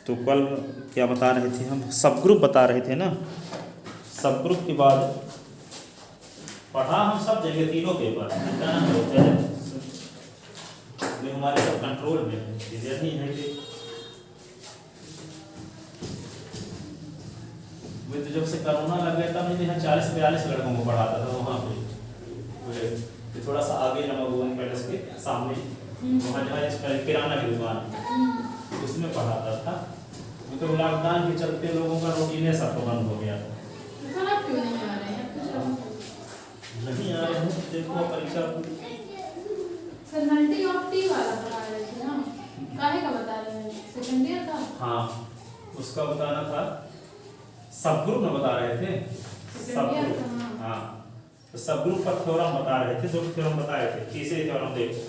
तो कल क्या बता रहे थे हम, सब ग्रुप बता रहे थे ना। सब ग्रुप के बाद पढ़ा हम सब जगह तीनों पेपर जो हमारे सब कंट्रोल में है, क्लियर नहीं है कि तो जब से कोरोना लग गया था मैं यहाँ 40-42 लड़कों को पढ़ाता था वहाँ पे, तो थोड़ा सा आगे नमक भवन पैलेस के सामने वहाँ जहाँ किराना की दुकान उसमें पढ़ाता था। तो लॉकडाउन के चलते लोगों का रूटीन सब बंद हो गया था। नहीं आ रहे हैं, देखो परीक्षा सर मल्टी ऑफ टी वाला पढ़ा रहे थे ना, काहे का बता रहे हैं, सेकंड ईयर का? हाँ उसका बताना था, सब ग्रुप में बता रहे थे, सब ग्रुप। हाँ तो सब ग्रुप का थ्योरम बता रहे थे, 2 थ्योरम बताए थे। तीसरे थ्योरम देखो,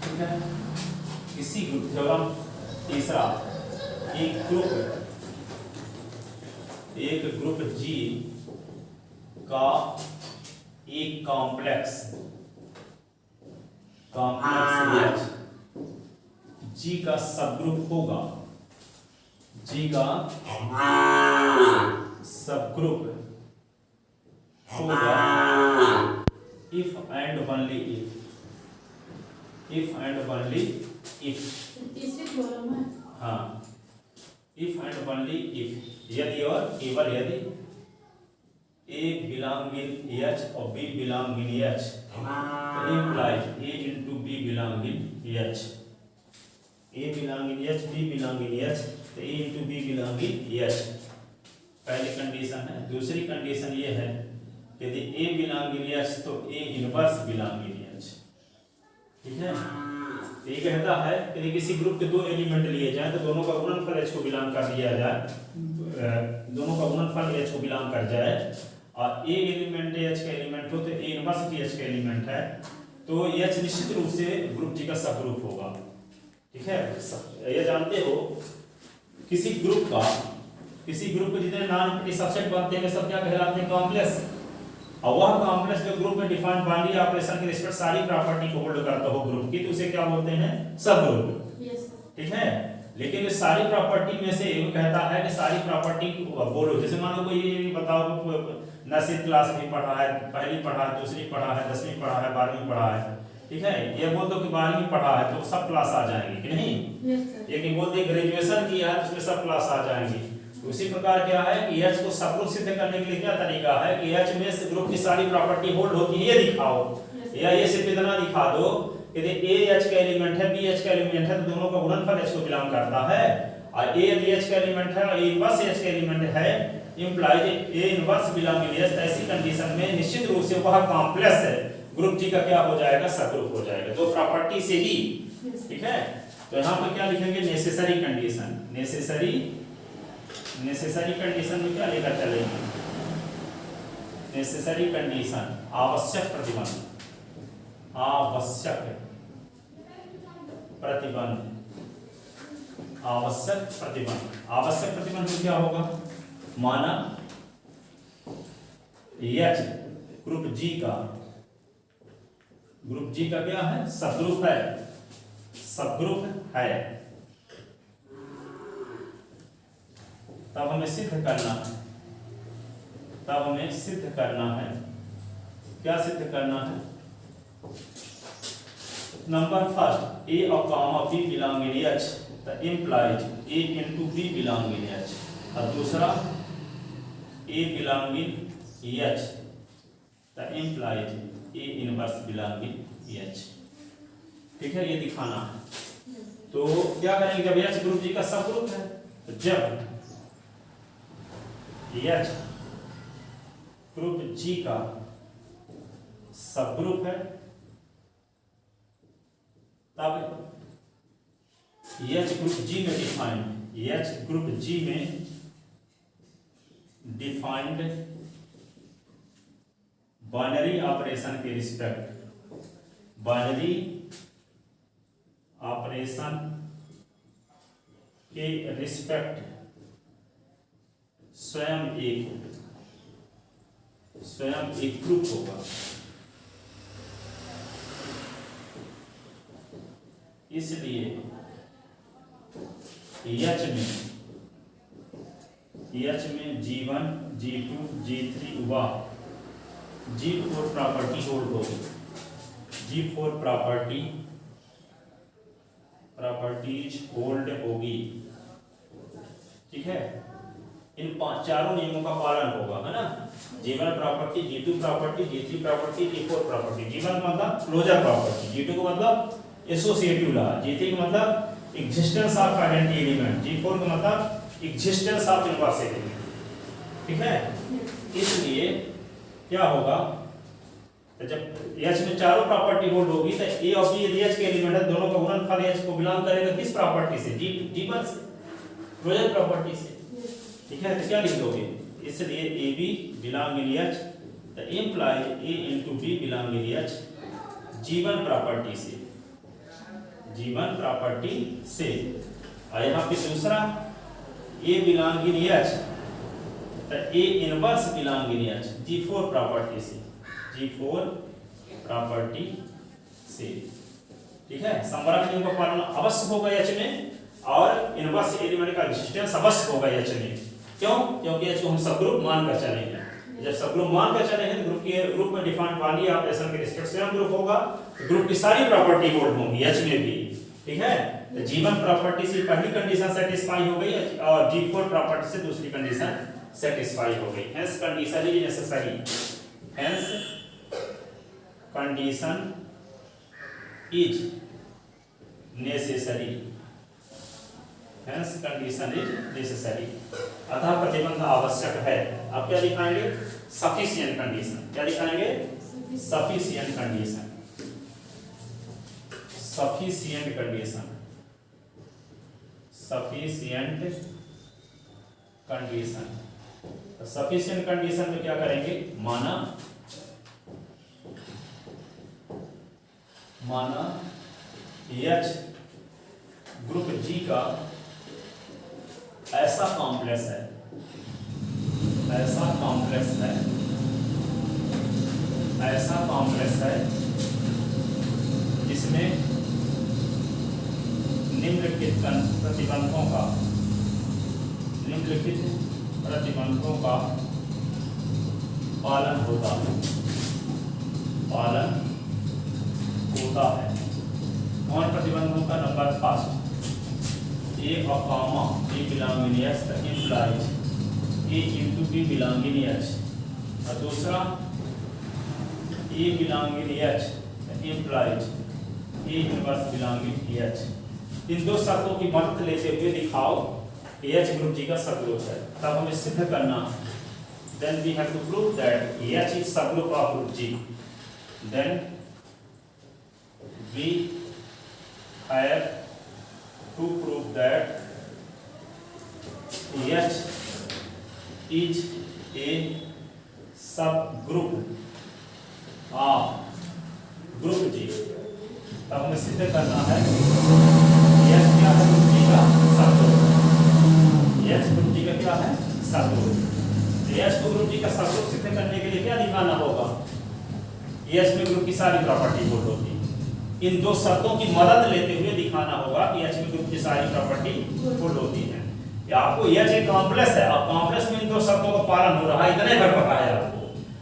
ठीक है, इसी ग्रुप थ्योरम तीसरा, एक ग्रुप जी का एक कॉम्प्लेक्स H जी का सबग्रुप होगा, जी का सबग्रुप होगा if and only if तीसरी थ्योरम है। हाँ if and only if, यदि और केवल यदि A belong in H और B belong in H, तो implies A into B belong in H, A belong in H, B belong in H, तो A into B belong in H, पहली condition है। दूसरी कंडीशन ये है यदि A belong in H तो A inverse belong in H, ठीक है। तो ये कहता है यदि किसी ग्रुप के 2 एलिमेंट लिए जाए तो दोनों का गुणनफल H को बिलोंग कर दिया जाए, दोनों का गुणनफल H को बिलोंग कर जाए और A एलिमेंट H का एलिमेंट हो तो A इनवर्स भी H का एलिमेंट है, तो H निश्चित रूप से ग्रुप जी का सब ग्रुप होगा, ठीक है। ये जानते हो किसी ग्रुप के जितने नॉन एम्प्टी सबसेट बनते हैं सब क्या कहलाते हैं, कॉम्प्लेक्स। और वह कॉम्प्लेक्स जो ग्रुप में डिफाइंड बाइनरी ऑपरेशन के रिस्पेक्ट सारी प्रॉपर्टी को होल्ड करता हो ग्रुप की, तो उसे क्या बोलते हैं, सब ग्रुप, ठीक है। लेकिन इस सारी प्रॉपर्टी में से एक कहता है कि सारी प्रॉपर्टी बोलो, जैसे मान लो कोई ये बताओ नर्सरी क्लास में पढ़ा है, पहली पढ़ा है, दूसरी पढ़ा है, 10वीं पढ़ा है, 12वीं पढ़ा है, ठीक है। ये बोल दो कि 12वीं पढ़ा है तो सब क्लास आ जाएंगे कि नहीं, एक बोल दे ग्रेजुएशन किया है उसमें सब क्लास आ जाएंगे। उसी प्रकार क्या है कि H को सब ग्रुप सिद्ध करने के लिए क्या तरीका है कि H में ग्रुप की सारी प्रॉपर्टी होल्ड होती है, ये दिखाओ, या ये सिर्फ इतना दिखा दो यदि A H का एलिमेंट है, B H का एलिमेंट है तो दोनों का गुणनफल H को बिलोंग करता है, और A यदि H का एलिमेंट है और A इनवर्स H का एलिमेंट है, implies A inverse belong in H। ऐसी कंडीशन में निश्चित रूप से वह कॉम्प्लेक्स है ग्रुप जी का क्या हो जाएगा, सब ग्रुप हो जाएगा, तो प्रॉपर्टी से ही, ठीक है। तो यहाँ पर क्या लिखेंगे, नेसेसरी कंडीशन, नेसेसरी कंडीशन में क्या लेकर चलेंगे, नेसेसरी कंडीशन आवश्यक प्रतिबंध, आवश्यक प्रतिबंध में क्या होगा, माना H ग्रुप जी का क्या है, सबग्रुप है, तब हमें सिद्ध करना है, क्या सिद्ध करना है, नंबर फर्स्ट A और comma B belong in H, तो implies A into B belong in H, और दूसरा A बिलोंग इन H, तो implies A inverse belong in H, ठीक है। ये दिखाना है, तो क्या करेंगे, जब H ग्रुप जी का सब ग्रुप है, तो जब H ग्रुप जी का सब ग्रुप है तब H ग्रुप जी में डिफाइंड बाइनरी ऑपरेशन के रिस्पेक्ट स्वयं एक ग्रुप होगा, इसलिए H में G1 G2 G3 व G4 प्रॉपर्टी होल्ड होगी। G4 प्रॉपर्टीज होल्ड होगी, ठीक है। इन चारों नियमों का पालन होगा, है ना। G1 property, G2 property, G3 property, G4 property. G1 का मतलब क्लोजर प्रॉपर्टी, G2 का मतलब एसोसिएटिव लॉ, G3 का मतलब existence of identity element, G4 का मतलब एग्जिस्टेंस ऑफ इनवर्स एलिमेंट, ठीक है। इसलिए क्या होगा, तो जब H में चारों प्रॉपर्टी होल्ड होगी तो A और B यदि H के एलिमेंट है, दोनों का गुणनफल H को बिलोंग करेगा किस प्रॉपर्टी से, G1 से, क्लोजर प्रॉपर्टी से, ठीक है। तो क्या लिख दोगे, इसलिए AB बिलोंग इन H, तो imply A into B belong in H G1 property से, G1 प्रॉपर्टी से। और यहाँ पे दूसरा A बिलोंग इन H, तो A inverse belong in H G4 property से, G4 प्रॉपर्टी से, ठीक है। समवर्ग नियम का पालन अवश्य होगा H में, और इनवर्स एलिमेंट का एग्जिस्टेंस अवश्य होगा H में। क्यों? क्योंकि H को हम सबग्रुप मानकर चले हैं। जब सबग्रुप मानकर चले हैं, ग्रुप के रूप में डिफाइन वाली ऑपरेशन के रिस्पेक्ट से हम ग्रुप होगा, तो ग्रुप की सारी प्रॉपर्टी होल्ड होंगी H में भी, ठीक है। तो G1 प्रॉपर्टी से पहली कंडीशन सेटिस्फाई हो गई और G4 प्रॉपर्टी से दूसरी कंडीशन सेटिस्फाई हो गई। Hence condition is necessary, hence condition is necessary, hence condition is necessary, अतः प्रतिबंध आवश्यक है। अब क्या दिखाएंगे, सफिशिएंट कंडीशन। क्या दिखाएंगे, sufficient condition, sufficient condition, sufficient condition. तो सफिशिएंट कंडीशन में क्या करेंगे, माना H ग्रुप G का ऐसा कॉम्प्लेक्स है, ऐसा कॉम्प्लेक्स है, ऐसा कॉम्प्लेक्स है जिसमें निम्नलिखित प्रतिबंधों का, निम्नलिखित प्रतिबंधों का पालन होता है, पालन होता है। कौन प्रतिबंधों का, नंबर फर्स्ट A और comma B belong in H implies A into B belong in H, और दूसरा A belong in H implies A inverse belong in H। इन दो शर्तों की मदद लेते हुए दिखाओ कि H ग्रुप G का सबग्रुप है। तब हमें सिद्ध करना, then we have to prove that H is subgroup of group G, then we have to prove that H is a subgroup of group G। तब हमें सिद्ध करना है H क्या है, ग्रुप G का सबग्रुप, H ग्रुप G का क्या है, सबग्रुप। H को ग्रुप G का सबग्रुप सिद्ध करने के लिए क्या दिखाना होगा, H में ग्रुप की सारी प्रॉपर्टी होल्ड होती है। इन दो शर्तों की मदद लेते हुए दिखाना होगा कि H में ग्रुप की सारी प्रॉपर्टी होल्ड होती है। या आपको H एक कॉम्प्लेक्स है, अब कॉम्प्लेक्स में इन दो शर्तों का पालन हो रहा है, इतने भर पता है आपको।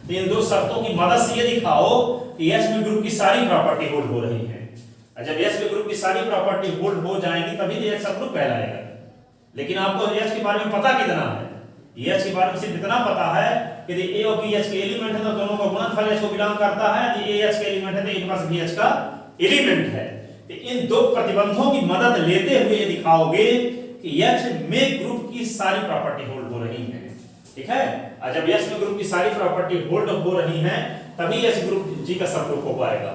तो इन दो शर्तों की मदद से ये दिखाओ कि H में ग्रुप की सारी प्रॉपर्टी होल्ड हो रही है। जब H में ग्रुप की सारी प्रॉपर्टी होल्ड हो जाएंगी तभी तो H सबग्रुप कहलाएगा। लेकिन आपको H के बारे में पता कितना है, H के बारे में सिर्फ इतना पता है कि यदि A और B H के एलिमेंट है तो दोनों का गुणनफल H को बिलोंग करता है, यदि A H के एलिमेंट है तो इनवर्स B H का एलिमेंट है। तो इन दो प्रतिबंधों की मदद लेते हुए ये दिखाओगे कि H में ग्रुप की सारी प्रॉपर्टी होल्ड हो रही है, ठीक है। और जब H में ग्रुप की सारी प्रॉपर्टी होल्ड हो रही है तभी H ग्रुप G का सबग्रुप हो पाएगा।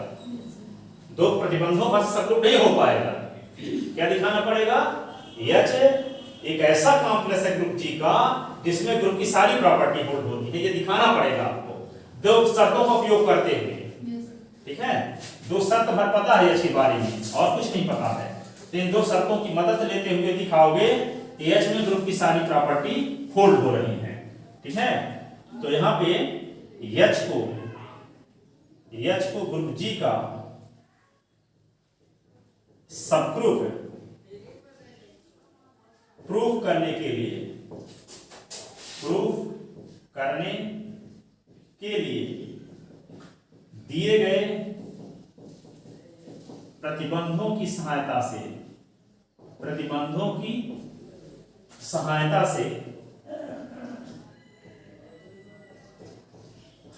दो प्रतिबंधों का सबग्रुप नहीं हो पाएगा। क्या दिखाना पड़ेगा, H एक ऐसा कॉम्प्लेक्स है ग्रुप G का जिसमें ग्रुप की सारी प्रॉपर्टी होल्ड होती है, ये दिखाना पड़ेगा आपको दो शर्तों का उपयोग करते हुए, ठीक है। दो शर्त भर पता है H के बारे में और कुछ नहीं पता है, तो इन दो शर्तों की मदद लेते हुए दिखाओगे कि H में ग्रुप की सारी प्रॉपर्टी होल्ड हो रही है, ठीक है। तो यहाँ पे H को ग्रुप G का सबग्रुप प्रूफ करने के लिए दिए गए प्रतिबंधों की सहायता से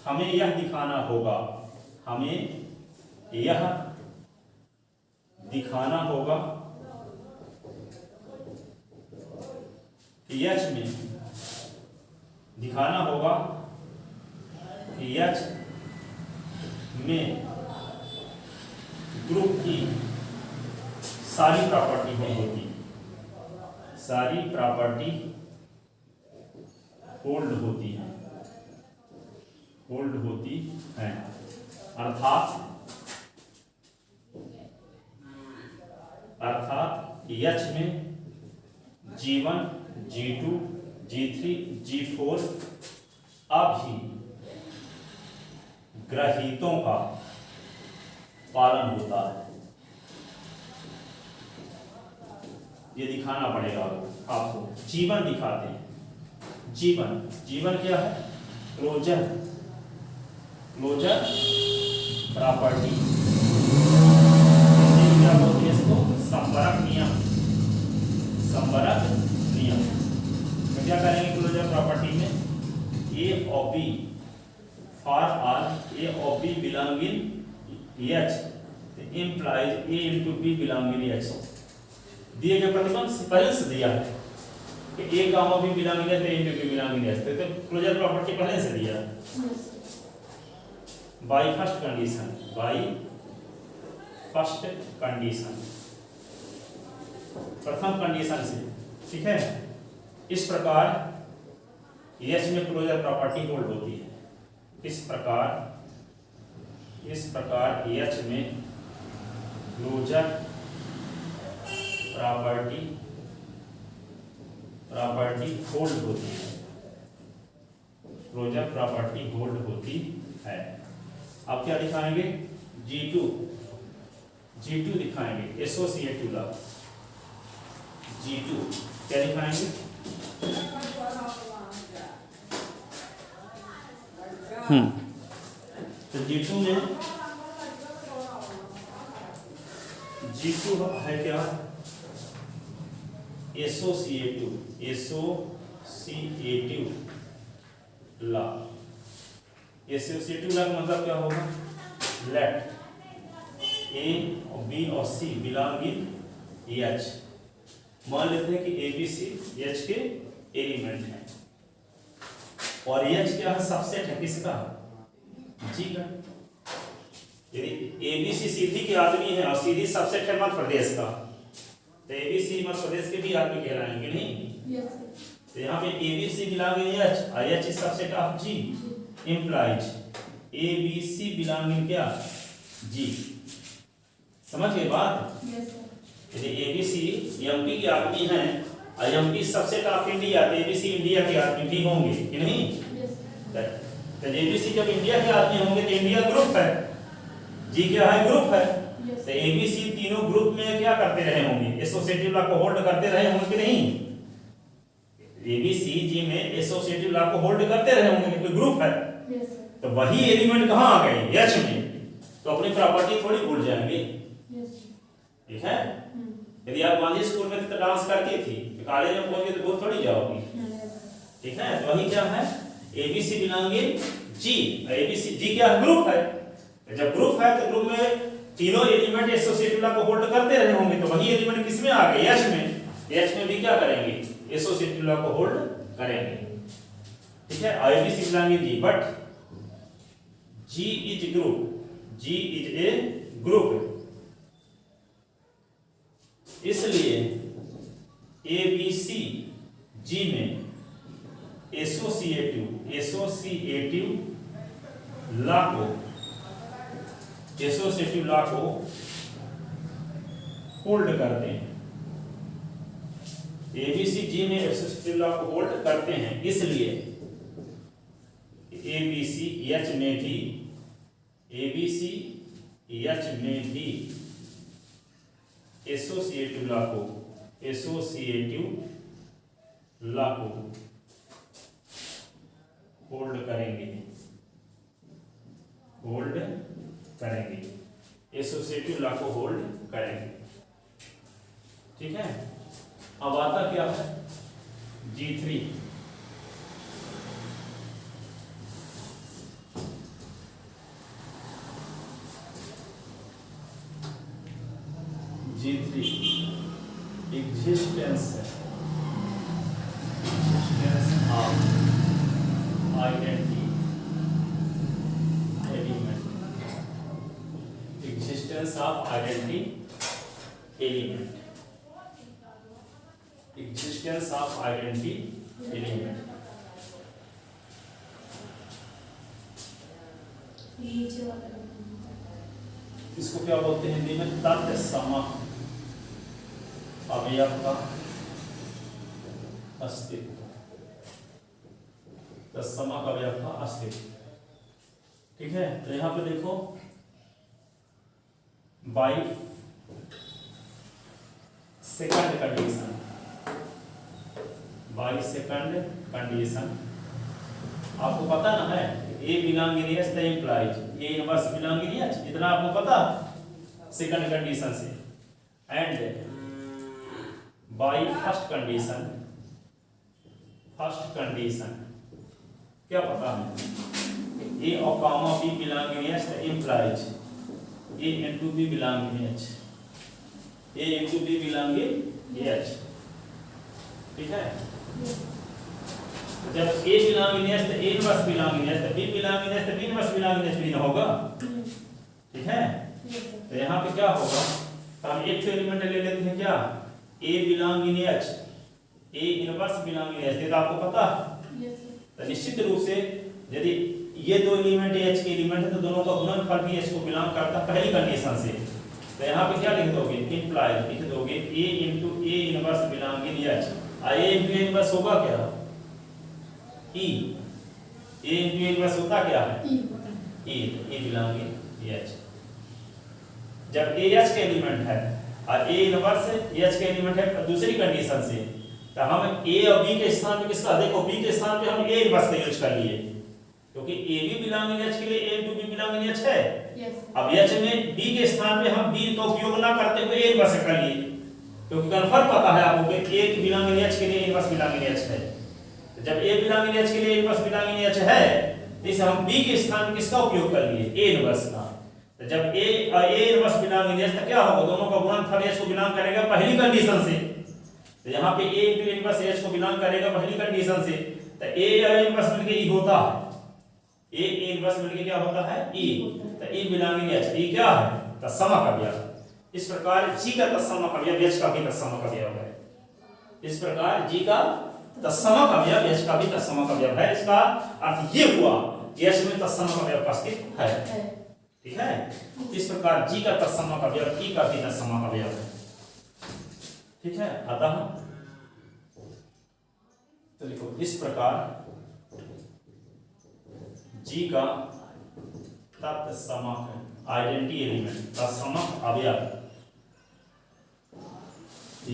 हमें यह दिखाना होगा कि एच में ग्रुप की सारी प्रॉपर्टी होल्ड होती हैं अर्थात एच में G1, G2, G3, G4 अभी ग्रहीतों का पालन होता है। ये दिखाना पड़ेगा आपको। जीवन दिखाते हैं। जीवन क्या है? Closure property. क्या बोलते हैं इसको? संवरक नियम। तो क्या करेंगे क्लोजर प्रॉपर्टी में? A of B for all A of B belong in H implies A into B belong in H। दिए गए प्रतिबंध पहले से दिया है कि A gamma B belong in H तो A into B belong in H, तो क्लोजर प्रॉपर्टी पहले से दिया है। by first condition प्रथम कंडीशन से, ठीक है। इस प्रकार H में क्लोजर प्रॉपर्टी होल्ड होती है। इस प्रकार H में क्लोजर प्रॉपर्टी होल्ड होती है। अब क्या दिखाएंगे? G2 दिखाएंगे एसोसिएटिव लॉ। G2 क्या दिखाएंगे? तो G2 है क्या? Associative law. एसोसिएटिव लॉ का मतलब क्या होगा? लेट A और B और C बिलोंग इन H। मान लेते हैं कि A B C H के एलिमेंट हैं और H क्या है? सबसेट है किसका? G का। यदि A B C सीधी के आदमी है और सीधी सबसेट है मध्य प्रदेश का, तो A B C Madhya Pradesh के भी आदमी कहलाएंगे नहीं? तो यहाँ पे A B C belong in H और H is subset of G implies A B C belong in क्या? G। समझ गए बात? यदि A B C MP के आदमी हैं और MP सबसेट ऑफ इंडिया, तो A B C इंडिया के आदमी भी होंगे कि नहीं? तो A B C जब इंडिया के आदमी होंगे तो इंडिया ग्रुप है, G क्या है? ग्रुप है। तो A B C तीनों ग्रुप में क्या करते रहे होंगे? एसोसिएटिव लॉ को होल्ड करते रहे होंगे कि नहीं? A B C G में एसोसिएटिव लॉ को होल्ड करते रहे होंगे क्योंकि ग्रुप है। तो वही एलिमेंट कहाँ आ गए? H में। तो अपनी प्रॉपर्टी थोड़ी भूल जाएंगे, ठीक है। यदि आप गांधी स्कूल में तो डांस करती थी, तो कॉलेज में पहुंच गए तो भूल थोड़ी जाओगी, ठीक है। तो वही क्या है? ABC belong in G। ABC G क्या है? ग्रुप है। जब ग्रुप है तो ग्रुप में तीनों एलिमेंट एसोसिएटिव लॉ को होल्ड करते रहे होंगे, तो वही एलिमेंट किसमें आ गए? H में। H में भी क्या करेंगे? एसोसिएटिव लॉ को होल्ड करेंगे, ठीक है। ABC belong in G but G is a group. इसलिए ABC G में एसोसिएटिव लॉ को होल्ड करते हैं। ABC G में एसोसिएटिव लॉ को होल्ड करते हैं। इसलिए ABC H में भी एसोसिएटिव लॉ को होल्ड करेंगे एसोसिएटिव लॉ को होल्ड करेंगे। ठीक है, अब आता क्या है G3। existence of identity element, existence of identity element, existence of identity element। इसको क्या बोलते हैं हिंदी में? तथ्य समक अवयव का अस्तित्व, तत्समक अवयव का अस्तित्व। ठीक है, तो यहां पे देखो बाई सेकंड कंडीशन आपको पता ना है, A belong in H the implies A inverse belong in H, इतना आपको पता सेकंड कंडीशन से। एंड बाई फर्स्ट कंडीशन क्या पता है? ए और comma B belong in H the implies A into B belong in H, A into B belong in H. ठीक है, जब ए बिलोंग इन एच तो A inverse belong in H, तो B belong in H तो B inverse belong in H भी ना होगा। ठीक है, तो यहाँ पे क्या होगा? तो हम एक एलिमेंट ले लेते हैं क्या, A belong in H, A inverse belong in H, तो आपको पता। तो निश्चित रूप से यदि ये दो एलिमेंट एच के एलिमेंट है तो दोनों का गुणनफल भी एच को बिलोंग करता है पहली कंडीशन से। तो यहाँ पे क्या लिख दोगे? इंप्लाइड लिख दोगे ए into A inverse belong in H. A into A inverse होगा क्या? ई। ए इनटू ए इनवर्स होता क्या है? ई। ए बिलोंग इन एच। जब ए एच के एलिमेंट है और ए इनवर्स एच के एलिमेंट है दूसरी कंडीशन से, तो हम ए और बी के स्थान पे किसका? देखो बी के स्थान पे हम ए इनवर्स का यूज कर लिए, क्योंकि A B belong in H के लिए A into B belong in H है। अब एच में बी के स्थान पे हम बी का उपयोग ना करते हुए ए इनवर्स कर लिए, क्योंकि कन्फर्म पता है आपको कि ए बिलोंग इन एच के लिए इनवर्स बिलोंग इन एच है। तो जब ए बिलोंग इन एच के लिए इनवर्स बिलोंग इन एच है, तो इसे हम बी के स्थान पे किसका उपयोग कर लिए? ए इनवर्स का। तो जब ए इनवर्स बिलोंग इन एच, तो क्या होगा? दोनों का गुणनफल एच को बिलोंग करेगा पहली कंडीशन से। तो यहाँ पे ए इनटू इनवर्स एच को बिलोंग करेगा पहली कंडीशन से, तो ए इनवर्स मिलके ई होता है। ए इनवर्स मिलके क्या होता है? ई। तो ई बिलोंग इन एच, ई क्या है? तत्समक अवयव। इस प्रकार जी का तत्समक अवयव एच का भी तत्समक अवयव है। इस प्रकार जी का तत्समक अवयव एच का भी तत्समक अवयव है। इसका अर्थ ये हुआ कि एच में तत्समक अवयव का अस्तित्व है। ठीक है, इस प्रकार जी का तत्समक अवयव ई का भी तत्समक अवयव है। ठीक है, अतः तो लिखो इस प्रकार जी का तत्समक आइडेंटिटी एलिमेंट तत्समक अवयव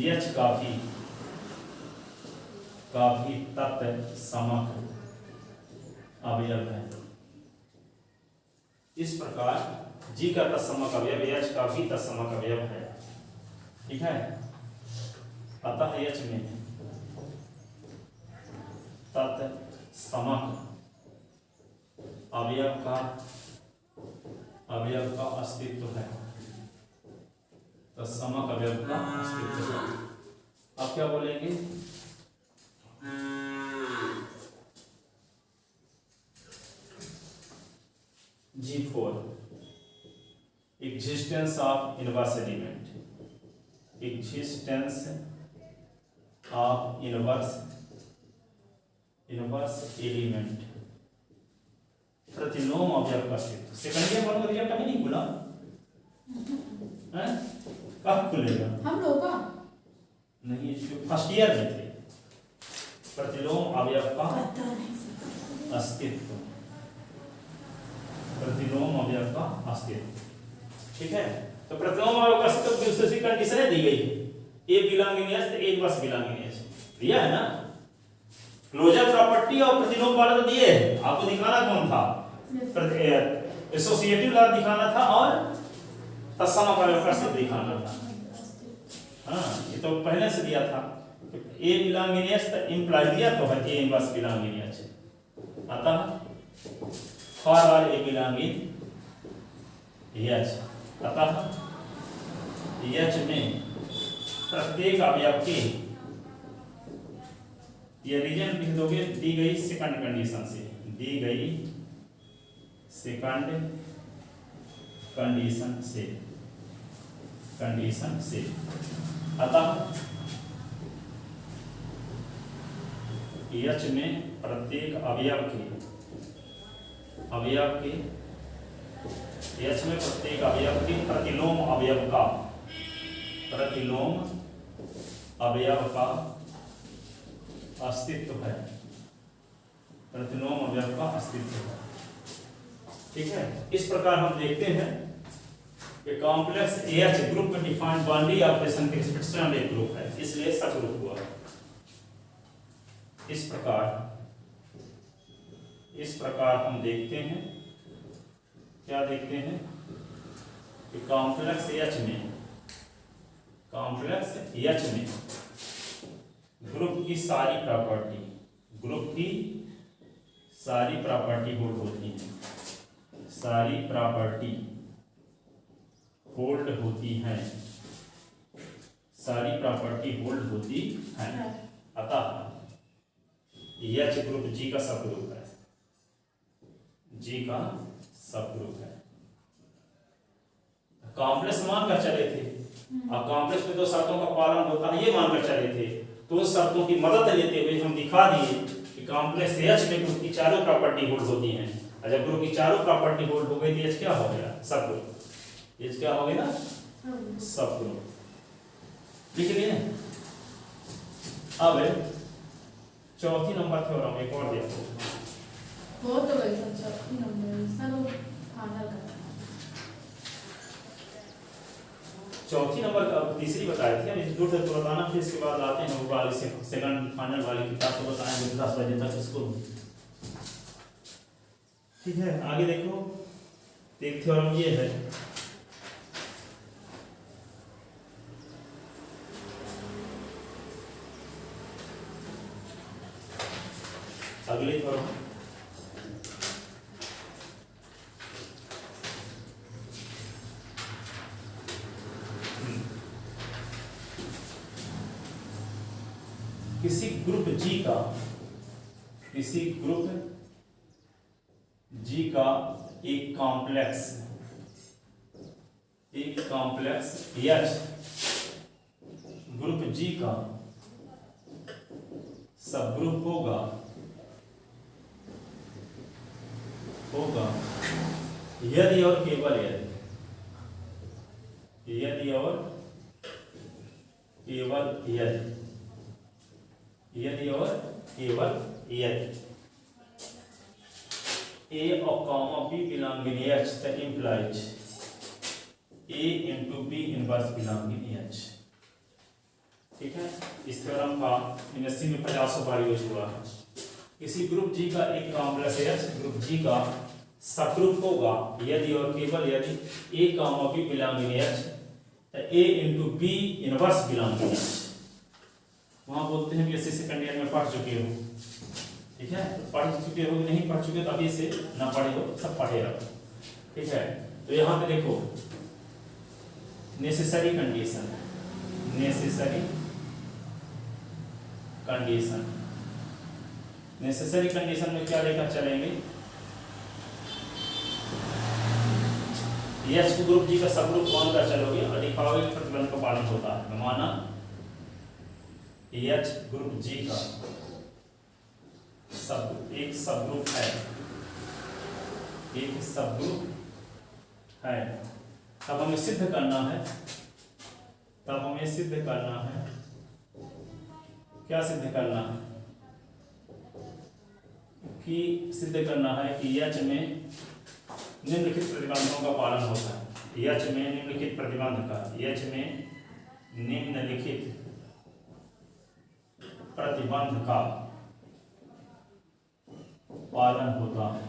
एच का भी तत्समक अवयव है। इस प्रकार जी का तत्समक अवयव एच का भी तत्समक अवयव है। ठीक है, अतः एच में तत्समक अवयव का अस्तित्व है। तत्समक अवयव का अस्तित्व है। अब क्या बोलेंगे? G4 existence of inverse element, existence of inverse element, प्रतिलोम अवयव का अस्तित्व। सेकंड ईयर वाला रिजल्ट अभी नहीं खुला है? कब खुलेगा? हम लोग का नहीं, फर्स्ट ईयर में थे। प्रतिलोम अवयव का अस्तित्व, प्रतिलोम अवयव का अस्तित्व। ठीक है, तो प्रतिलोम अवयव का अस्तित्व की दूसरी कंडीशन दी गई है, A belong in H, A inverse belong in H दिया है ना। क्लोजर प्रॉपर्टी और प्रतिलोम वाला तो दिए है, आपको दिखाना कौन था, एसोसिएटिव लॉ दिखाना था और तत्सम अवयव का अस्तित्व दिखाना था। हाँ, ये तो पहले से दिया था, ए बिलोंग इन एच तो इंप्लाई दिया तो है A inverse belong in H. अतः for all A belong in H, अतः एच में प्रत्येक अवयव के, ये रीजन लिख दोगे दी गई सेकंड कंडीशन से, दी गई सेकंड कंडीशन से, अतः एच में प्रत्येक अवयव के एच में प्रत्येक अवयव के प्रतिलोम अवयव का अस्तित्व है, प्रतिलोम अवयव का अस्तित्व है। ठीक है, इस प्रकार हम देखते हैं कि कॉम्प्लेक्स एच ग्रुप में डिफाइंड बाउंड्री ऑपरेशन के रिस्ट्रिक्शन में एक ग्रुप है, इसलिए सब ग्रुप हुआ। इस प्रकार हम देखते हैं, क्या देखते हैं कि कॉम्प्लेक्स एच में ग्रुप की सारी प्रॉपर्टी होल्ड होती हैं, अतः एच ग्रुप जी का सब ग्रुप है। कॉम्प्लेक्स मानकर चले थे, अब कॉम्प्लेक्स में दो शर्तों का पालन होता है ये मानकर चले थे, तो उन शर्तों की मदद लेते हुए हम दिखा दिए कि कॉम्प्लेक्स एच में ग्रुप की चारों प्रॉपर्टी होल्ड होती हैं, और जब ग्रुप की चारों प्रॉपर्टी होल्ड हो गई तो एच क्या हो गया, सब ग्रुप। एच क्या हो गया, सब ग्रुप। लिख लिए। अब चौथी नंबर थ्योरम एक और देखो, वो तो वैसा चौथी नंबर सब फाइनल कर। चौथी नंबर का तीसरी बताई थी, हम इस दूर से तो बताना, फिर इसके बाद आते हैं वो वाली सेकंड फाइनल वाली किताब को बताएंगे 10 बजे तक इसको। ठीक है, आगे देखो, एक थ्योरम ये है, अगले थ्योरम किसी ग्रुप जी का एक कॉम्प्लेक्स एच ग्रुप जी का सब ग्रुप होगा यदि और केवल यदि A और comma B belong in H that implies A into B inverse belong in H। ठीक है, इस थ्योरम का यूनिवर्सिटी में 50 बार यूज हुआ है। किसी ग्रुप G का एक कॉम्प्लेक्स H ग्रुप G का सबग्रुप होगा यदि और केवल यदि A comma B belong in H तो A into B inverse belong in H। वहाँ बोलते हैं कि ऐसे सेकंड ईयर में पढ़ चुके हो, ठीक है, तो पढ़ चुके हो, नहीं पढ़ चुके तो अभी से ना पढ़े हो, सब पढ़े रहो। ठीक है, तो यहाँ पे देखो नेसेसरी कंडीशन में क्या लेकर चलेंगे, एच को ग्रुप जी का सब ग्रुप मानकर चलोगे और दिखाओगे प्रतिबंध का पालन होता है। माना एच ग्रुप जी का एक सबग्रुप है, तब हमें सिद्ध करना है, क्या सिद्ध करना है कि एच में निम्नलिखित प्रतिबंधों का पालन होता है। एच में निम्नलिखित प्रतिबंध का, एच में निम्नलिखित प्रतिबंध का पालन होता है।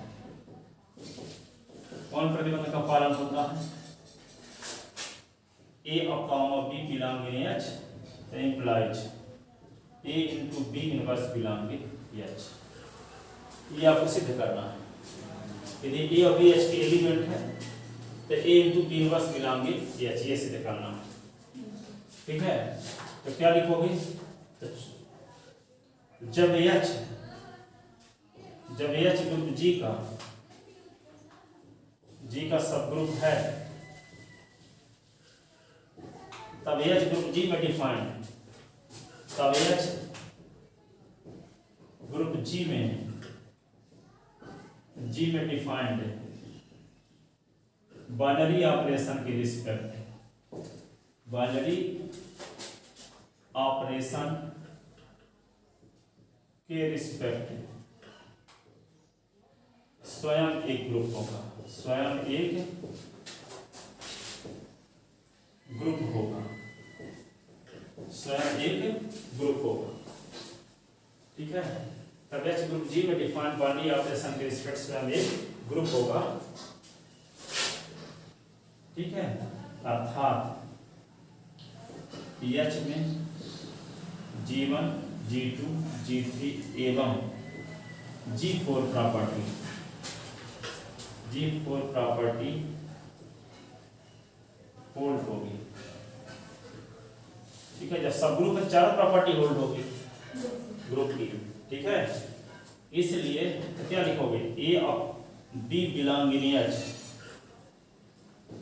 कौन प्रतिबंध का पालन होता है? A comma B belonging H implies A into B inverse belonging H। ये आपको सिद्ध करना है। यदि A और B H के एलिमेंट है तो A into B inverse belonging H, ये सिद्ध करना है। ठीक है, तो क्या लिखोगे? तो जब H ग्रुप G का सब ग्रुप है तब H ग्रुप G में डिफाइंड, तब H ग्रुप G में डिफाइंड बाइनरी ऑपरेशन के रिस्पेक्ट, बाइनरी ऑपरेशन के रिस्पेक्ट स्वयं एक ग्रुप होगा, स्वयं एक ग्रुप होगा, स्वयं एक ग्रुप होगा। ठीक है, तब H ग्रुप G में डिफाइंड बाइनरी ऑपरेशन के रिस्पेक्ट स्वयं एक ग्रुप होगा। ठीक है, अर्थात H में G1, G2, G3 एवं G4 प्रॉपर्टी होल्ड होगी। ठीक है, जब सब ग्रुप में चारों प्रॉपर्टी होल्ड होगी ग्रुप की। ठीक है, इसलिए तो क्या लिखोगे? A of B belong in H,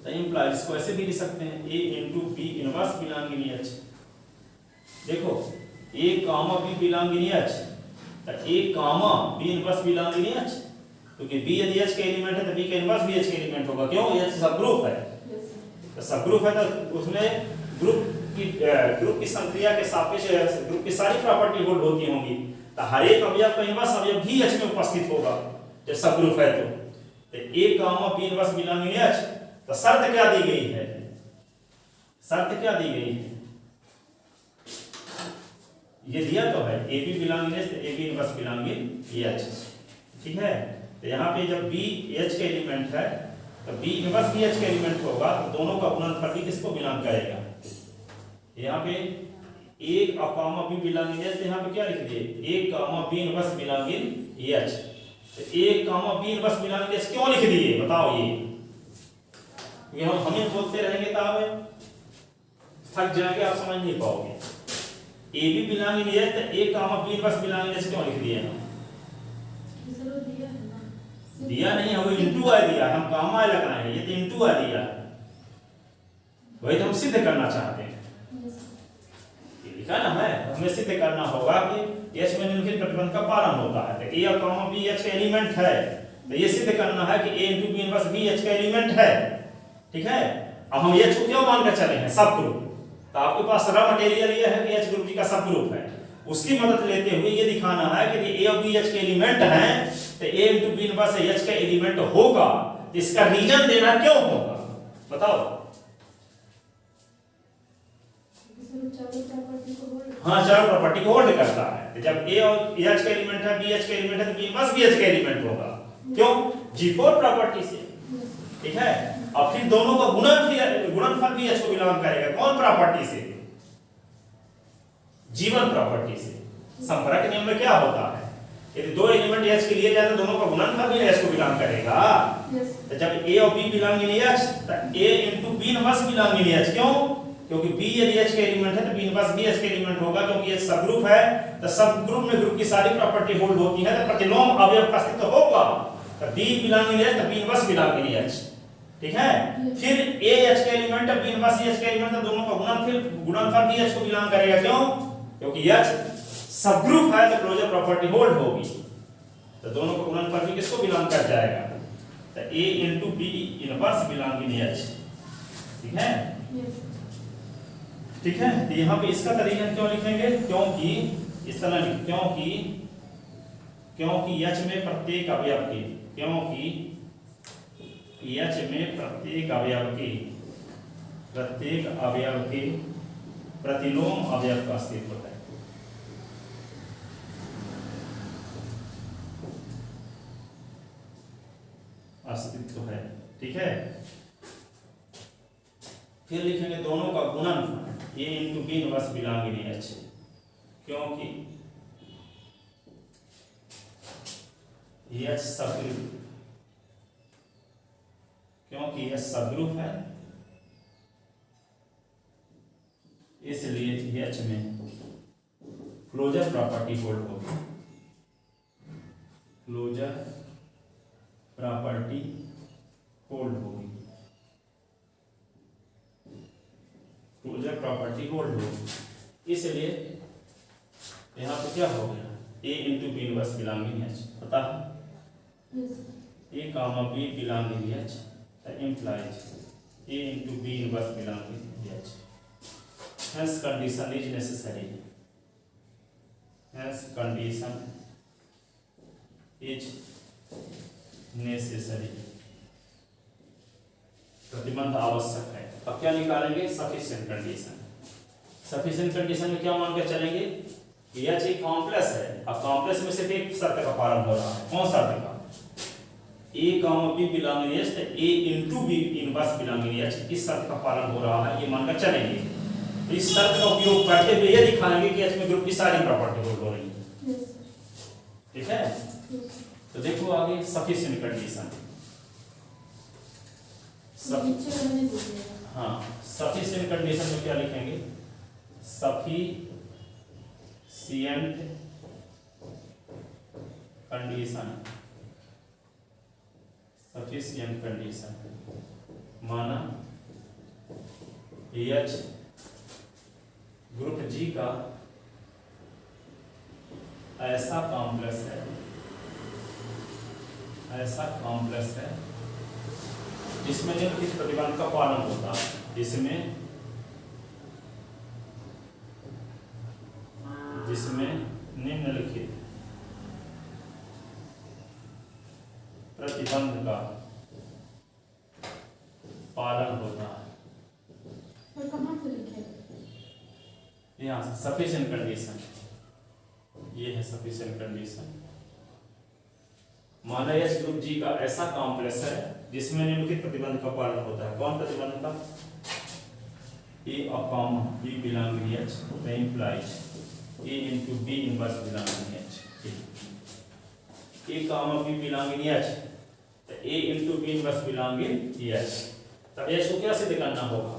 तो इंप्लाइज इसको ऐसे भी लिख सकते हैं A into B inverse belong in H। देखो A comma B belong in H, तो A comma B inverse belong in H, क्योंकि B यदि H के एलिमेंट है तो B का इनवर्स भी H के एलिमेंट होगा। क्यों? H सब ग्रुप है, तो सब ग्रुप है तो उसमें ग्रुप की संक्रिया के सापेक्ष ग्रुप की सारी प्रॉपर्टी होल्ड होती होंगी, तो हर एक अवयव का इनवर्स अवयव भी H में उपस्थित होगा जब सब ग्रुप है। तो A comma B inverse belong in H, तो शर्त क्या दी गई है? शर्त क्या दी गई है? ये दिया तो है A B belong in H, तो A B inverse belong in H। ठीक है, तो यहाँ पे जब B H के एलिमेंट है तो B इनवर्स भी H के एलिमेंट होगा, तो दोनों का गुणनफल भी किसको बिलोंग करेगा? यहाँ पे A comma B belong in H, तो यहाँ पे क्या लिख दिए? A comma B inverse belong in H। तो A comma B inverse belong in H क्यों लिख दिए बताओ? ये हम ही बोलते रहेंगे तो आप थक जाएंगे, आप समझ नहीं पाओगे। A B belong in H, तो A comma B inverse belong in H क्यों लिख दिए हम? दिया नहीं है, वो इंटू आ दिया, हम गामा लगाए हैं, ये तो इंटू आ दिया, वही तो हम सिद्ध करना चाहते हैं। ये लिखा ना है, हमें सिद्ध करना होगा कि H में निम्नलिखित प्रतिबंध का पालन होता है। तो A और कामा B H का एलिमेंट है, तो ये सिद्ध करना है कि A into B inverse B H का एलिमेंट है। ठीक है, अब हम H को क्यों मानकर चले हैं? सब ग्रुप। तो आपके पास रॉ मटेरियल ये है कि H ग्रुप का सब ग्रुप है, उसकी मदद लेते हुए ये दिखाना है कि A और B H के एलिमेंट हैं, तो A into B inverse H का एलिमेंट होगा, इसका रीजन देना क्यों होगा बताओ? हाँ, चारों प्रॉपर्टी को होल्ड करता है, तो जब A और H का एलिमेंट है, B H का एलिमेंट है, तो B इनवर्स भी H का एलिमेंट होगा। क्यों? G4 प्रॉपर्टी से। ठीक है, अब फिर दोनों का गुणनफल भी H को बिलोंग करेगा। कौन प्रॉपर्टी से? G1 प्रॉपर्टी से। संपर्क नियम में क्या होता है? यदि दो एलिमेंट H के लिए जाए तो दोनों का गुणनफल भी H को बिलोंग करेगा। तो जब A और B बिलोंग इन H, तो A into B inverse belong in H। क्यों? क्योंकि B यदि H के एलिमेंट है तो B इनवर्स भी H के एलिमेंट होगा, क्योंकि H सब ग्रुप है, तो सब ग्रुप में ग्रुप की सारी प्रॉपर्टी होल्ड होती है, तो प्रतिलोम अवयव का अस्तित्व होगा। तो B बिलोंग इन H, तो B inverse belong in H। ठीक है, फिर A H के एलिमेंट है, B इनवर्स H के एलिमेंट है, दोनों का गुणनफल भी H को बिलोंग करेगा। क्यों? क्योंकि H सब ग्रुप है, तो क्लोजर प्रॉपर्टी होल्ड होगी, तो दोनों का गुणनफल भी किसको बिलोंग कर जाएगा? तो A into B inverse belong in H। ठीक है, ठीक है, तो यहाँ पे इसका तरीका क्यों लिखेंगे? क्योंकि इस तरह लिख, क्योंकि H में प्रत्येक अवयव की प्रत्येक अवयव के प्रतिलोम अवयव का अस्तित्व है। अस्तित्व है, ठीक है। फिर लिखेंगे दोनों का गुणनफल A into B inverse belonging in H, क्योंकि एच सबग्रुप, क्योंकि यह सबग्रुप है, इसलिए एच में क्लोजर प्रॉपर्टी होल्ड होगी। क्लोजर प्रॉपर्टी होल्ड होगी, क्लोजर प्रॉपर्टी होल्ड होगी, इसलिए यहाँ पे क्या हो गया, A into B inverse belonging H, पता है A comma B belonging H implies A into B inverse belonging to H. Hence condition is necessary. Hence condition is necessary. प्रतिबंध आवश्यक है। अब क्या निकालेंगे, सफिशिएंट कंडीशन। सफिशिएंट कंडीशन में क्या मान के चलेंगे, H एक कॉम्प्लेक्स है। अब कॉम्प्लेक्स में सिर्फ एक शर्त का पालन हो रहा है, कौन शर्त का, A comma B belonging H A into B inverse belonging H, इस शर्त का पालन हो रहा है, ये मानकर चलेंगे। तो इस शर्त का उपयोग करते हुए ये दिखाएंगे कि एच में ग्रुप की सारी प्रॉपर्टी हो रही है, ठीक है। तो देखो आगे सफिशिएंट कंडीशन। हाँ, सफिशिएंट कंडीशन में क्या लिखेंगे, सफिशिएंट कंडीशन, सफिशिएंट कंडीशन माना एच ग्रुप जी का ऐसा कॉम्प्लेक्स है, ऐसा कॉम्प्लेक्स है जिसमें निम्नलिखित प्रतिबंध का पालन होता है, जिसमें निम्नलिखित प्रतिबंध का पालन होता है। और कहाँ से लिखे, यहाँ से सफिशिएंट कंडीशन, ये है सफिशिएंट कंडीशन। माना एच ग्रुप जी का ऐसा कॉम्प्लेक्स है जिसमें निम्नलिखित प्रतिबंध का पालन होता है। कौन प्रतिबंध का, A upon B belonging H implies A into B inverse belonging H. A comma B belonging H, A into B inverse belonging H. तब एच को क्या सिद्ध करना होगा,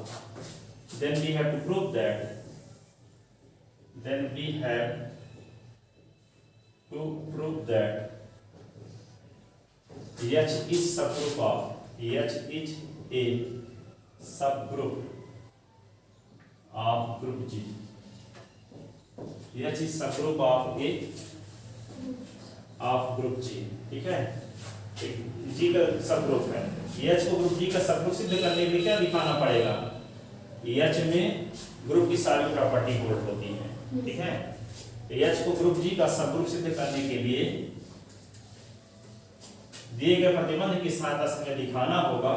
then we have to prove that, then we have to prove that H is subgroup of, H is a subgroup of group G, H is subgroup of A of group G, ठीक है। G का subgroup है, H को group G का subgroup सिद्ध करने के लिए क्या दिखाना पड़ेगा, H में ग्रुप की सारी प्रॉपर्टी होल्ड होती है, ठीक है। तो H को ग्रुप G का सबग्रुप सिद्ध करने के लिए दिए गए प्रतिबंध की सहायता से हमें दिखाना होगा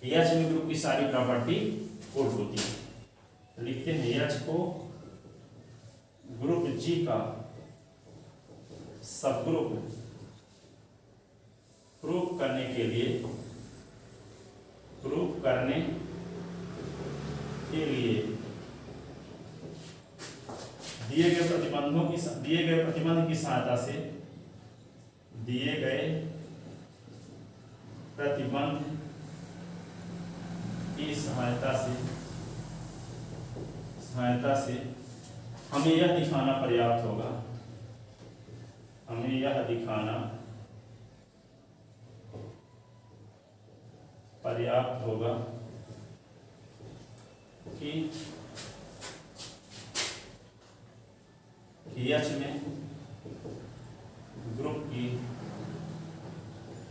H में ग्रुप की सारी प्रॉपर्टी होल्ड होती है। तो लिखते हैं H को ग्रुप G का सबग्रुप प्रूव करने के लिए, प्रूव करने के लिए दिए गए प्रतिबंध की सहायता से, दिए गए प्रतिबंध की सहायता से हमें यह दिखाना पर्याप्त होगा, हमें यह दिखाना पर्याप्त होगा कि H में ग्रुप की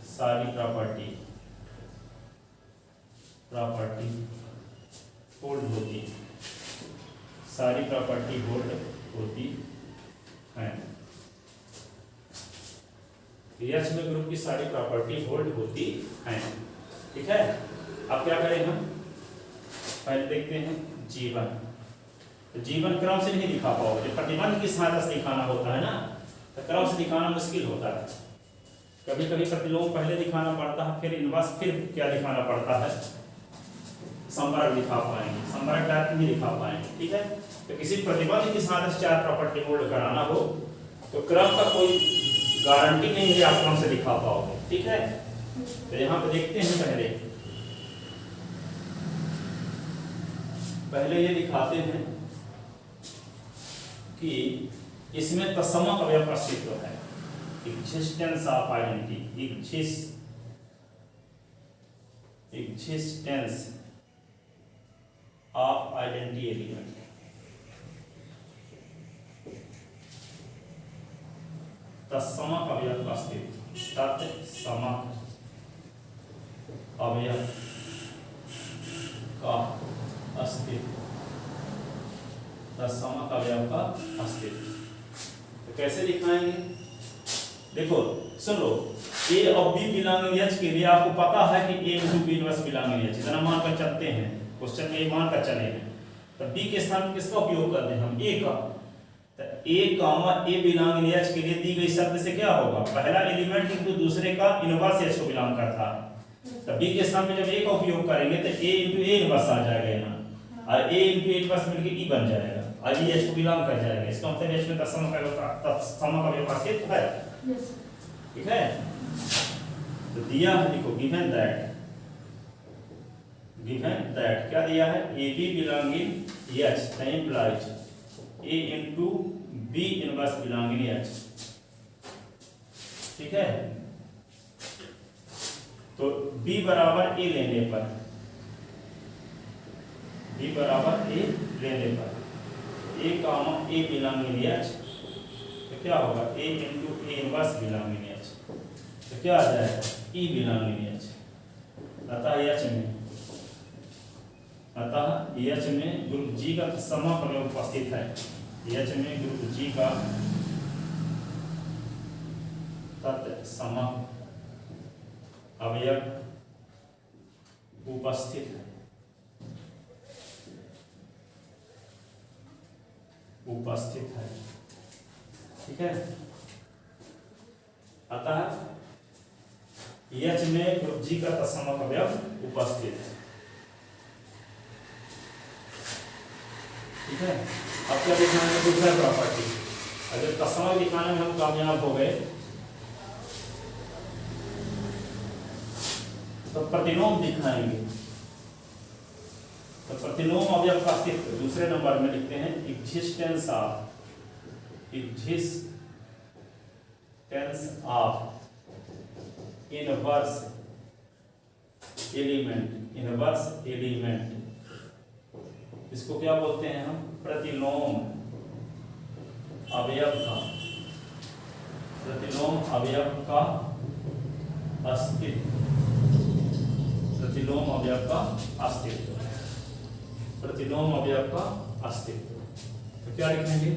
सारी प्रॉपर्टी होल्ड होती, सारी प्रॉपर्टी होल्ड होती है। H में ग्रुप की सारी प्रॉपर्टी होल्ड होती है, ठीक है। अब क्या करें हम, पहले देखते हैं जीवन। तो जीवन क्रम से नहीं दिखा पाओगे, जब प्रतिबंध की सहायता से दिखाना होता है ना, तो क्रम से दिखाना मुश्किल होता है। कभी कभी प्रतिलोम पहले दिखाना पड़ता है, फिर इनवर्स, फिर क्या दिखाना पड़ता है, संपर्क दिखा पाएंगे, संपर्क डायरेक्ट नहीं दिखा पाएंगे। ठीक है, तो किसी प्रतिबंध की सहायता से चार प्रॉपर्टी होल्ड कराना हो तो क्रम का कोई गारंटी नहीं है आप क्रम से दिखा पाओगे। ठीक है, तो यहाँ पे देखते हैं पहले ये दिखाते हैं कि इसमें तत्समक अवयव का अस्तित्व है, existence of identity, existence of identity element. तत्समक अवयव का अस्तित्व, तत्समक अवयव का अस्तित्व, तत्समक अवयव का अस्तित्व। तो कैसे दिखाएंगे? देखो सुन लो, A of B belonging H के लिए आपको पता है कि A into B inverse belonging H, इतना मान कर चलते हैं, क्वेश्चन में मान कर चले हैं, तो बी के स्थान पर किसका उपयोग कर दें हम? ए का। तो A comma a belonging H के लिए दी गई शर्त से क्या होगा? पहला एलिमेंट इनटू दूसरे का इनवर्स एच को बिलोंग करता है, तो बी के स्थान पे जब ए का उपयोग करेंगे तो ए इनटू ए इनवर्स आ जाएगा यहाँ, और ए इनटू ए इनवर्स मिलके ई बन जाएगा, और ये एच को बिलोंग कर जाएगा। इसका मतलब एच में तत्समक अवयव का अस्तित्व है। ठीक है, तो दिया है, देखो गिवन दैट क्या दिया है? A B belonging H implies A into B inverse belonging H. ठीक है, तो b बराबर a लेने पर, b बराबर a लेने पर a comma a belonging H, तो क्या होगा? a into a inverse belonging H, तो क्या आ जाएगा? e belonging H. अतः एच में ग्रुप जी का तत्समक अवयव उपस्थित है, एच में ग्रुप जी का तत्समक अवयव उपस्थित है, ठीक है। अतः एच में ग्रुप जी का तत्समक अवयव उपस्थित है। ठीक है, अब क्या दिखाना है? दूसरा प्रॉपर्टी। अगर तत्समक दिखाने में हम कामयाब हो गए तो प्रतिलोम दिखाएंगे। तो प्रतिलोम अवयव का अस्तित्व दूसरे नंबर में लिखते हैं, एक्जिस्टेंस ऑफ इनवर्स एलिमेंट। इसको क्या बोलते हैं हम? प्रतिलोम अवयव का अस्तित्व, प्रतिलोम अवयव का अस्तित्व। तो क्या लिखेंगे?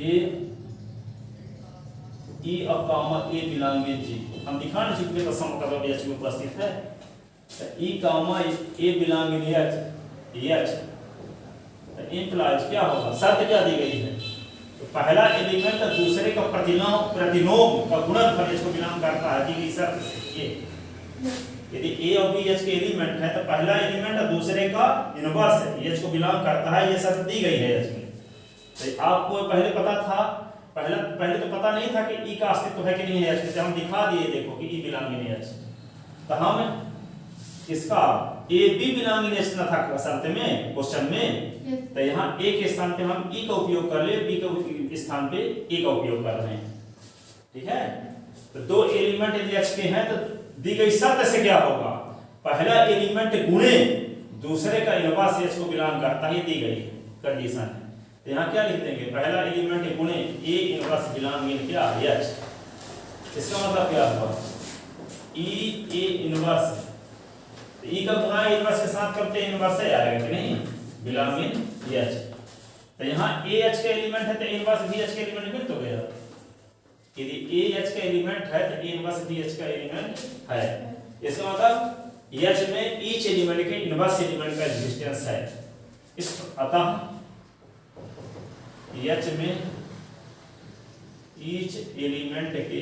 ए कामा ए बिलोंगिंग जी, हम दिखा नहीं चुके तो तत्समक अवयव एच में उपस्थित है। तो ई कामा ए बिलोंगिंग एच, तो इम्प्लाइज क्या होगा? शर्त क्या दी गई है? तो पहला एलिमेंट दूसरे का प्रतिलोम का गुणनफल एच को बिलोंग करता है, दी गई शर्त से। ये यदि ए और बी एच के एलिमेंट है तो पहला एलिमेंट दूसरे का इनवर्स एच को बिलोंग करता है, ये शर्त दी गई है एच में। तो आपको पहले पता था, पहले तो पता नहीं था कि ई का अस्तित्व है कि नहीं है एच, हम दिखा दिए देखो कि ई बिलोंगिंग एच। तो हम इसका ए बी बिलोंगिंग एच ना था शर्त में, क्वेश्चन में, तो यहाँ ए के स्थान पे हम ई का उपयोग कर ले, बी के स्थान पे ए का उपयोग कर रहे हैं। ठीक है, तो दो एलिमेंट यदि एच के हैं तो दी गई शर्त से क्या होगा? पहला एलिमेंट गुणे दूसरे का इनवर्स एच को बिलोंग करता है, दी गई कंडीशन है। तो यहाँ क्या लिख देंगे? पहला एलिमेंट गुणे ए इनवर्स बिलोंगिंग क्या? एच। इसका मतलब क्या हुआ? ई ए इनवर्स, ई का गुणा इनवर्स के साथ करते इनवर्स से आएगा कि नहीं? Belonging H. तो यहाँ ए एच का एलिमेंट है तो इनवर्स बी एच का एलिमेंट मिल तो गया। यदि ए एच का एलिमेंट है तो इनवर्स बी एच का एलिमेंट है। इसका मतलब एच में ईच एलिमेंट के इनवर्स एलिमेंट का एग्जिस्टेंस है। इस अतः एच में ईच एलिमेंट के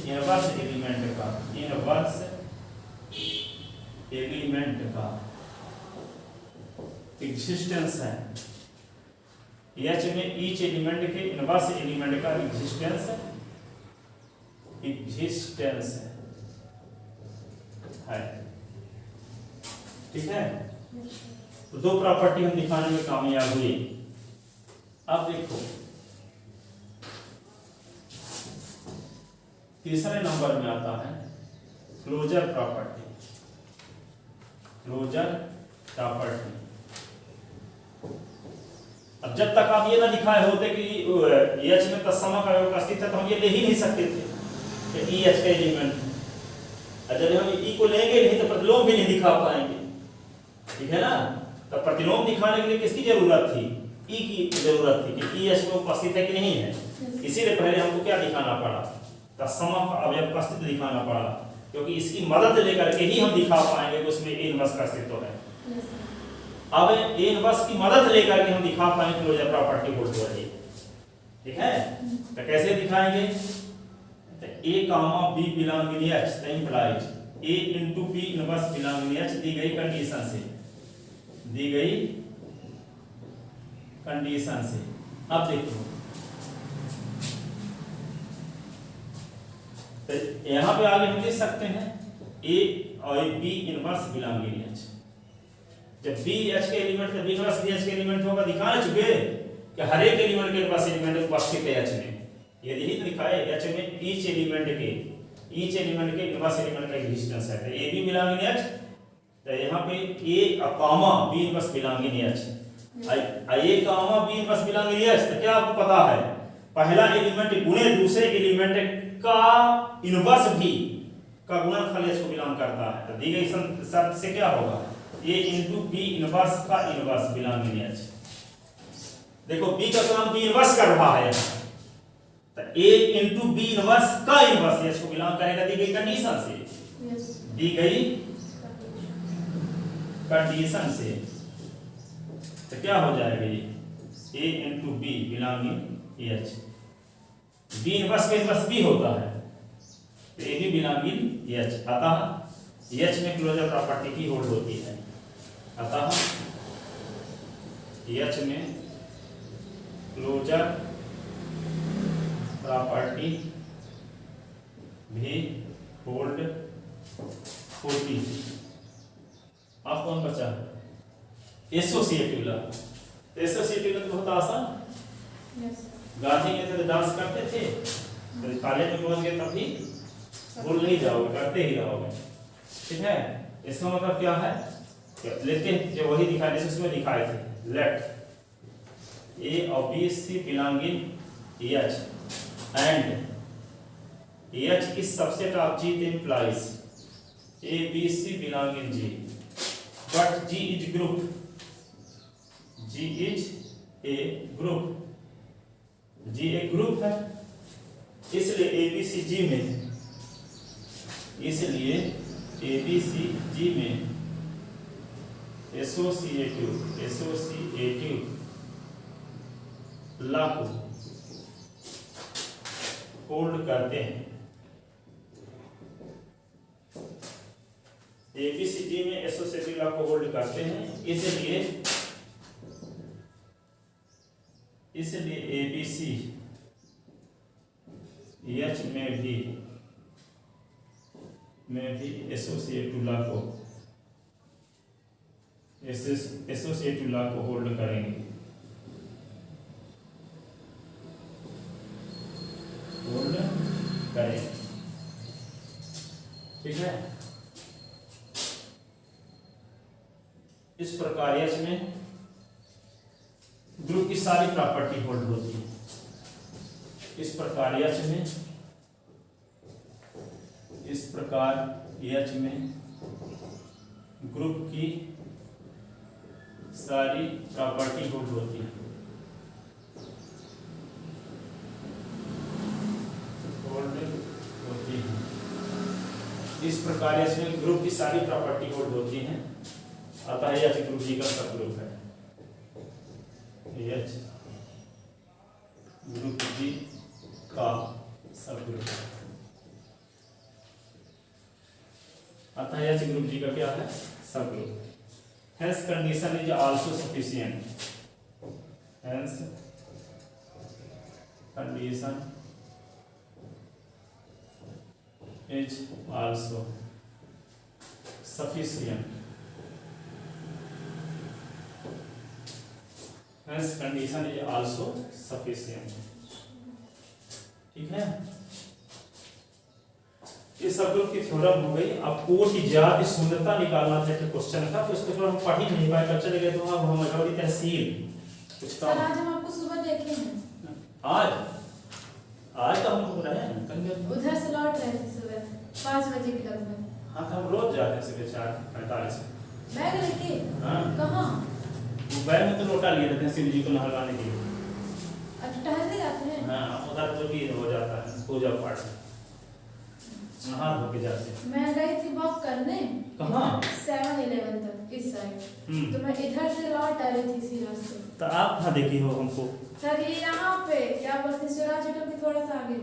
इनवर्स एलिमेंट का एग्जिस्टेंस है। एच में ईच एलिमेंट के इनवर्स एलिमेंट का एग्जिस्टेंस है। ठीक है, तो दो प्रॉपर्टी हम दिखाने में कामयाब हुए। अब देखो तीसरे नंबर में आता है क्लोजर प्रॉपर्टी। अब जब तक आप ये ना दिखाए होते कि एच में तत्सम का उपस्थित है तो हम ये ले ही नहीं सकते थे कि ई एच का एलिमेंट है। जब हम ई को लेंगे नहीं तो प्रतिलोम भी नहीं दिखा पाएंगे, ठीक है ना। तो प्रतिलोम दिखाने के लिए किसकी जरूरत थी? ई की जरूरत थी कि ई एच में उपस्थित है कि नहीं है। इसीलिए पहले हमको क्या दिखाना पड़ा? तत्सम का अवयव उपस्थित दिखाना पड़ा, क्योंकि इसकी मदद लेकर के ही हम दिखा पाएंगे कि उसमें ए इनवर्स का अस्तित्व है। अब ए इनवर्स की मदद लेकर के हम दिखा पाएंगे क्लोजर प्रॉपर्टी होल्ड हो रही है, ठीक है। तो कैसे दिखाएंगे? तो A comma B belonging H तो implies A into B inverse belonging H दी गई कंडीशन से, अब देखो तो यहां पे आगे हम लिख सकते हैं ए और बी इनवर्स बिलोंगिंग एच। जब बी एच के एलिमेंट तो बी इनवर्स बी एच के एलिमेंट होगा, दिखा ना चुके कि हर एक एलिमेंट के पास एलिमेंट उपस्थित है एच में। ये यही दिखाए एच में ईच एलिमेंट के इनवर्स एलिमेंट का एग्जिस्टेंस है। तो ए बी बिलोंगिंग एच, तो यहां पे ए comma B inverse belonging H, A comma B inverse belonging H. तो क्या आपको पता है? पहला एलिमेंट गुणे दूसरे एलिमेंट का इनवर्स भी का गुणनफल एच को बिलोंग करता है। तो दी गई शर्त से क्या होगा? ए इनटू बी इनवर्स का इनवर्स बिलोंगिंग एच। देखो बी का काम बी इनवर्स कर रहा है, तो ए इनटू बी इनवर्स का इनवर्स एच को बिलोंग करेगा दी गई कंडीशन से। तो क्या हो जाएगा? ये A into B belonging H, B inverse का इनवर्स बी होता है, तो ए बी बिलोंगिंग एच। अतः एच में क्लोजर प्रॉपर्टी की होल्ड होती है। अतः एच में क्लोजर प्रॉपर्टी भी होल्ड होती है। आप कौन बचा? Associative law. एसोसिएटिव लॉ तो बहुत आसान, गांधी में तो डांस करते थे, तो कॉलेज में पहुंच गए तब भी भूल नहीं जाओगे, करते ही रहोगे, ठीक है। इसका मतलब क्या है? लेते जो वही दिखाए जैसे उसमें दिखाए थे, लेट ए और B C belonging H and H is subset of G implies A B C belonging G, but G is group, G is a group, G एक ग्रुप है, इसलिए एबीसी जी में, एसोसिएटिव लॉ को hold करते हैं। ABC जी में associative law को hold करते हैं, इसलिए एबीसी एच में भी एसोसिएटिव लॉ को होल्ड करेंगे, ठीक है। इस प्रकार एच में ग्रुप की सारी प्रॉपर्टी होल्ड होती है। इस प्रकार एच में ग्रुप की सारी प्रॉपर्टी होल्ड होती है। इस प्रकार इसमें ग्रुप की सारी प्रॉपर्टी होल्ड होती हैं, अतः यह ग्रुप जी का सब ग्रुप है। एच ग्रुप जी का सब ग्रुप है, अतः यह ग्रुप जी का क्या है, सब group. Hence condition is also sufficient. Hence condition is also sufficient. Hence condition is also sufficient. ठीक है, ये सब ग्रुप की थ्योरम हो गई। अब कोट की जाति शून्यता निकालना था कि क्वेश्चन था, तो इसको थोड़ा हम पढ़ ही नहीं पाए, कब चले गए तो हम मझौली तहसील कुछ सर काम। आज हम आपको सुबह देखे हैं। आज तो हम रहे हैं कल उधर से लौट रहे थे सुबह 5 बजे के लगभग। हाँ, तो हम रोज जाते हैं सुबह 4:45 बैग लेके? हाँ, कहाँ? बैग में तो लोटा लिए रहते हैं शिव जी को नहलाने के लिए। अच्छा, टहलने जाते हैं? हाँ, उधर तो भी हो जाता है पूजा पाठ, नहा धो के जाते हैं। मैं गई थी वॉक करने। कहाँ? 7-11 तक इस साइड। तो मैं इधर से लौट आ रही थी इसी रास्ते। तो आप कहाँ देखी हो हमको? सर ये यहाँ पे क्या बोलते हैं, शिवराज होटल के थोड़ा सा आगे।